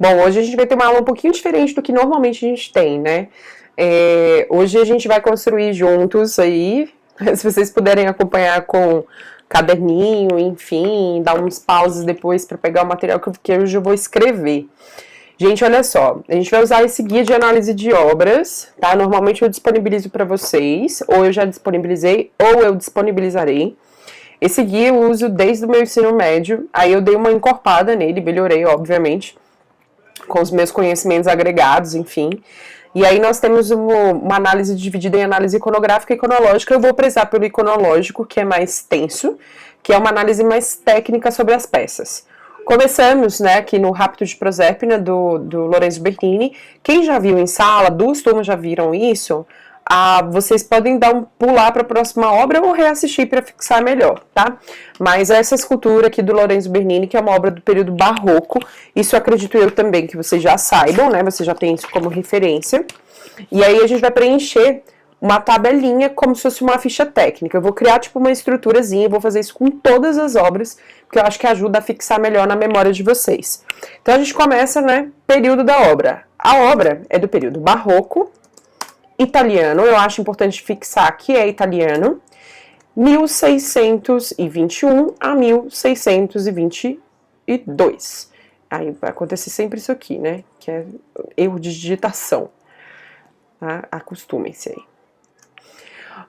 Bom, hoje a gente vai ter uma aula um pouquinho diferente do que normalmente a gente tem, né? Hoje a gente vai construir juntos aí, se vocês puderem acompanhar com caderninho, enfim, dar uns pauses depois para pegar o material que hoje eu vou escrever. Gente, olha só, a gente vai usar esse guia de análise de obras, tá? Normalmente eu disponibilizo para vocês, ou eu já disponibilizei, ou eu disponibilizarei. Esse guia eu uso desde o meu ensino médio, aí eu dei uma encorpada nele, melhorei, obviamente, com os meus conhecimentos agregados, enfim. E aí nós temos uma análise dividida em análise iconográfica e iconológica. Eu vou prezar pelo iconológico, que é mais tenso, que é uma análise mais técnica sobre as peças. Começamos, né, aqui no Rapto de Proserpina, do Lorenzo Bernini. Quem já viu em sala, 2 turmas já viram isso, vocês podem dar pular para a próxima obra ou reassistir para fixar melhor, tá? Mas essa escultura aqui do Lorenzo Bernini, que é uma obra do período barroco, isso acredito eu também que vocês já saibam, né? Você já tem isso como referência. E aí a gente vai preencher uma tabelinha como se fosse uma ficha técnica. Eu vou criar tipo uma estruturazinha, vou fazer isso com todas as obras, porque eu acho que ajuda a fixar melhor na memória de vocês. Então a gente começa, né, período da obra. A obra é do período barroco, italiano, eu acho importante fixar que é italiano, 1621 a 1622. Aí vai acontecer sempre isso aqui, né? Que é erro de digitação. Tá? Acostumem-se aí.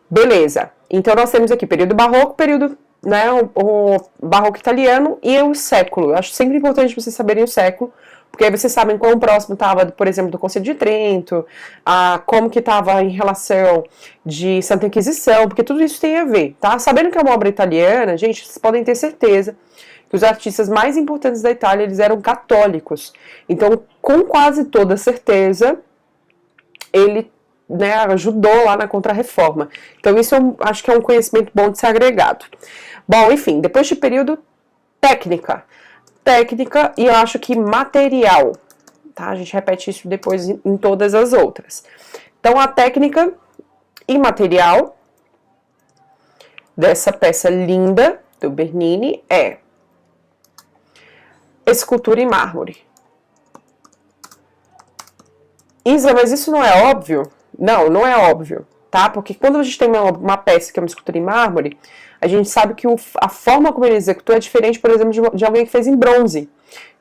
Beleza. Então nós temos aqui período barroco, período, né, o barroco italiano e o século. Eu acho sempre importante vocês saberem o século, porque aí vocês sabem quão próximo estava, por exemplo, do Concílio de Trento, como que estava em relação de Santa Inquisição, porque tudo isso tem a ver, tá? Sabendo que é uma obra italiana, gente, vocês podem ter certeza que os artistas mais importantes da Itália, eles eram católicos. Então, com quase toda certeza, ele, né, ajudou lá na Contra-Reforma. Então, isso eu acho que é um conhecimento bom de ser agregado. Bom, enfim, depois de período, técnica e eu acho que material, tá? A gente repete isso depois em todas as outras. Então, a técnica e material dessa peça linda do Bernini é escultura em mármore. Isa, mas isso não é óbvio? Não, não é óbvio, tá? Porque quando a gente tem uma peça que é uma escultura em mármore, a gente sabe que a forma como ele executou é diferente, por exemplo, de alguém que fez em bronze,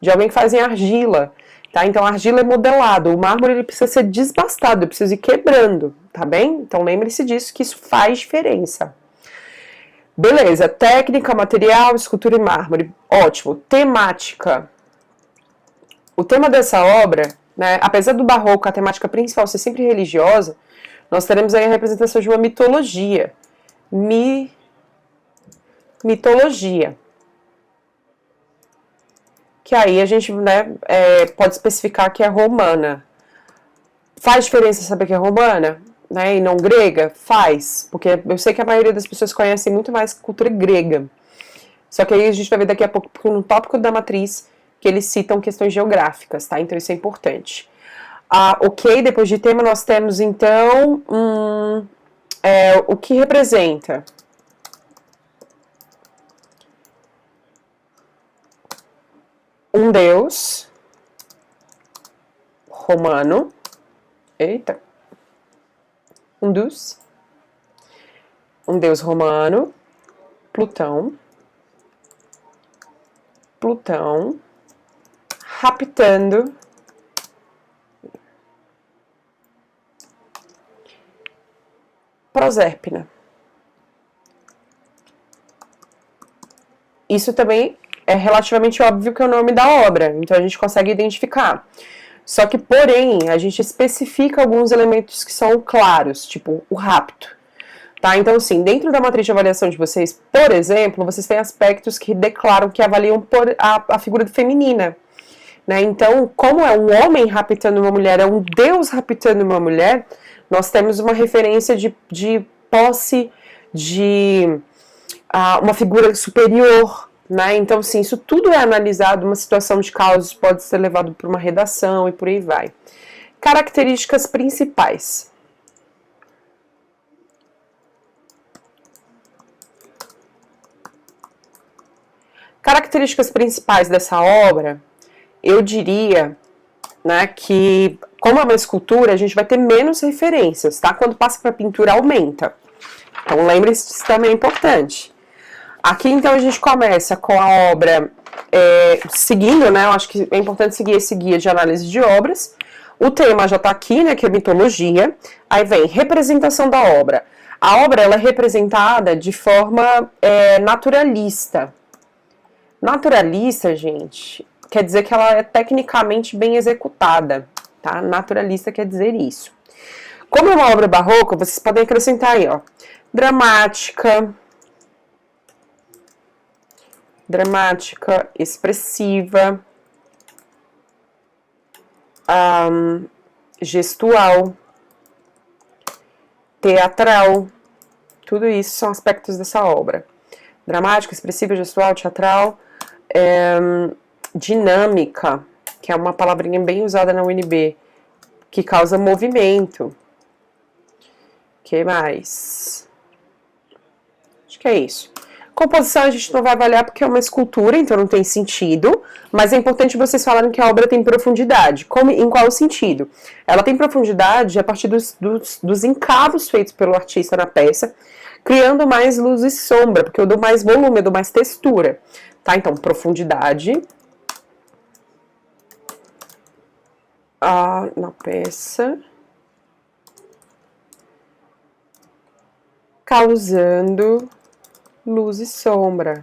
de alguém que faz em argila, tá? Então a argila é modelado, o mármore ele precisa ser desbastado, ele precisa ir quebrando, tá bem? Então lembre-se disso, que isso faz diferença. Beleza, técnica, material, escultura em mármore, ótimo. Temática. O tema dessa obra, né, apesar do barroco, a temática principal ser sempre religiosa, nós teremos aí a representação de uma mitologia. Mitologia. Que aí a gente, né, pode especificar que é romana. Faz diferença saber que é romana, né, e não grega? Faz, porque eu sei que a maioria das pessoas conhecem muito mais cultura grega. Só que aí a gente vai ver daqui a pouco, no tópico da matriz, que eles citam questões geográficas, tá? Então isso é importante. Ok, depois de tema nós temos então o que representa. Um deus romano. Eita. Um deus romano. Plutão, raptando Proserpina. Isso também é relativamente óbvio que é o nome da obra, então a gente consegue identificar. Só que, porém, a gente especifica alguns elementos que são claros, tipo o rapto. Tá? Então, assim, dentro da matriz de avaliação de vocês, por exemplo, vocês têm aspectos que declaram que avaliam a figura feminina. Né? Então, como é um homem raptando uma mulher, é um deus raptando uma mulher, nós temos uma referência de posse, de uma figura superior. Né? Então, sim, isso tudo é analisado, uma situação de causas pode ser levado para uma redação e por aí vai. Características principais. Características principais dessa obra, eu diria né, que como é uma escultura, a gente vai ter menos referências, tá? Quando passa para pintura, aumenta. Então, lembre-se, isso também é importante. Aqui, então, a gente começa com a obra seguindo, né? Eu acho que é importante seguir esse guia de análise de obras. O tema já está aqui, né? Que é mitologia. Aí vem representação da obra. A obra, ela é representada de forma naturalista. Naturalista, gente, quer dizer que ela é tecnicamente bem executada, tá? Naturalista quer dizer isso. Como é uma obra barroca, vocês podem acrescentar aí, ó, dramática, expressiva, gestual, teatral, tudo isso são aspectos dessa obra. Dramática, expressiva, gestual, teatral, dinâmica, que é uma palavrinha bem usada na UNB, que causa movimento. Que mais? Acho que é isso. Composição a gente não vai avaliar porque é uma escultura, então não tem sentido, mas é importante vocês falarem que a obra tem profundidade. Em qual sentido? Ela tem profundidade a partir dos encavos feitos pelo artista na peça, criando mais luz e sombra, porque eu dou mais volume, eu dou mais textura. Tá? Então, profundidade na peça, causando luz e sombra.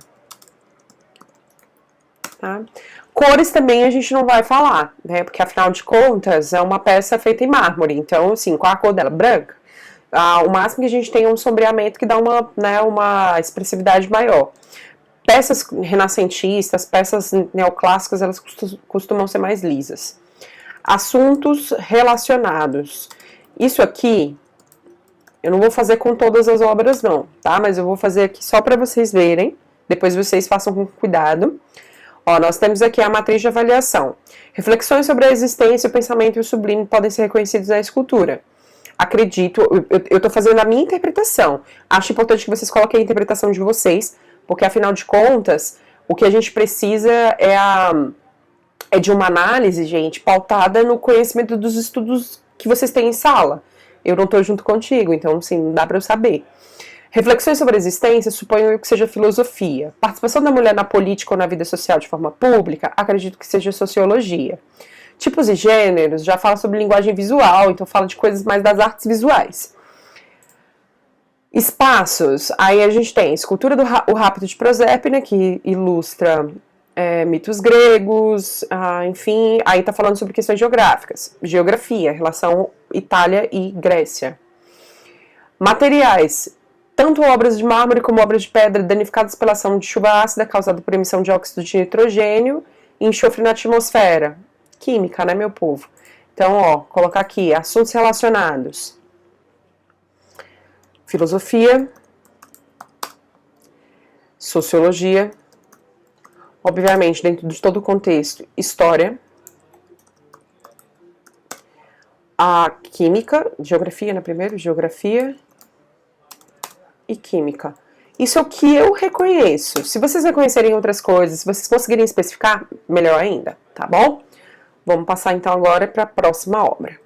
Tá? Cores também a gente não vai falar, né? Porque afinal de contas é uma peça feita em mármore, então assim, qual a cor dela? Branca. O máximo que a gente tem é um sombreamento que dá uma expressividade maior. Peças renascentistas, peças neoclássicas, elas costumam ser mais lisas. Assuntos relacionados. Isso aqui, eu não vou fazer com todas as obras não, tá? Mas eu vou fazer aqui só para vocês verem, depois vocês façam com cuidado. Ó, nós temos aqui a matriz de avaliação. Reflexões sobre a existência, o pensamento e o sublime podem ser reconhecidos na escultura. Acredito, eu tô fazendo a minha interpretação. Acho importante que vocês coloquem a interpretação de vocês, porque afinal de contas, o que a gente precisa é de uma análise, gente, pautada no conhecimento dos estudos que vocês têm em sala. Eu não tô junto contigo, então, assim, não dá pra eu saber. Reflexões sobre a existência, suponho que seja filosofia. Participação da mulher na política ou na vida social de forma pública, acredito que seja sociologia. Tipos e gêneros, já fala sobre linguagem visual, então fala de coisas mais das artes visuais. Espaços, aí a gente tem escultura do O Rápido de Proserpina, que ilustra mitos gregos, enfim, aí tá falando sobre questões geográficas. Geografia, relação Itália e Grécia. Materiais, tanto obras de mármore como obras de pedra danificadas pela ação de chuva ácida causada por emissão de óxido de nitrogênio e enxofre na atmosfera. Química, né, meu povo? Então, ó, colocar aqui, assuntos relacionados. Filosofia, sociologia, obviamente, dentro de todo o contexto, história, a química, geografia, né, primeiro, geografia e química. Isso é o que eu reconheço. Se vocês reconhecerem outras coisas, se vocês conseguirem especificar, melhor ainda, tá bom? Vamos passar então agora para a próxima obra.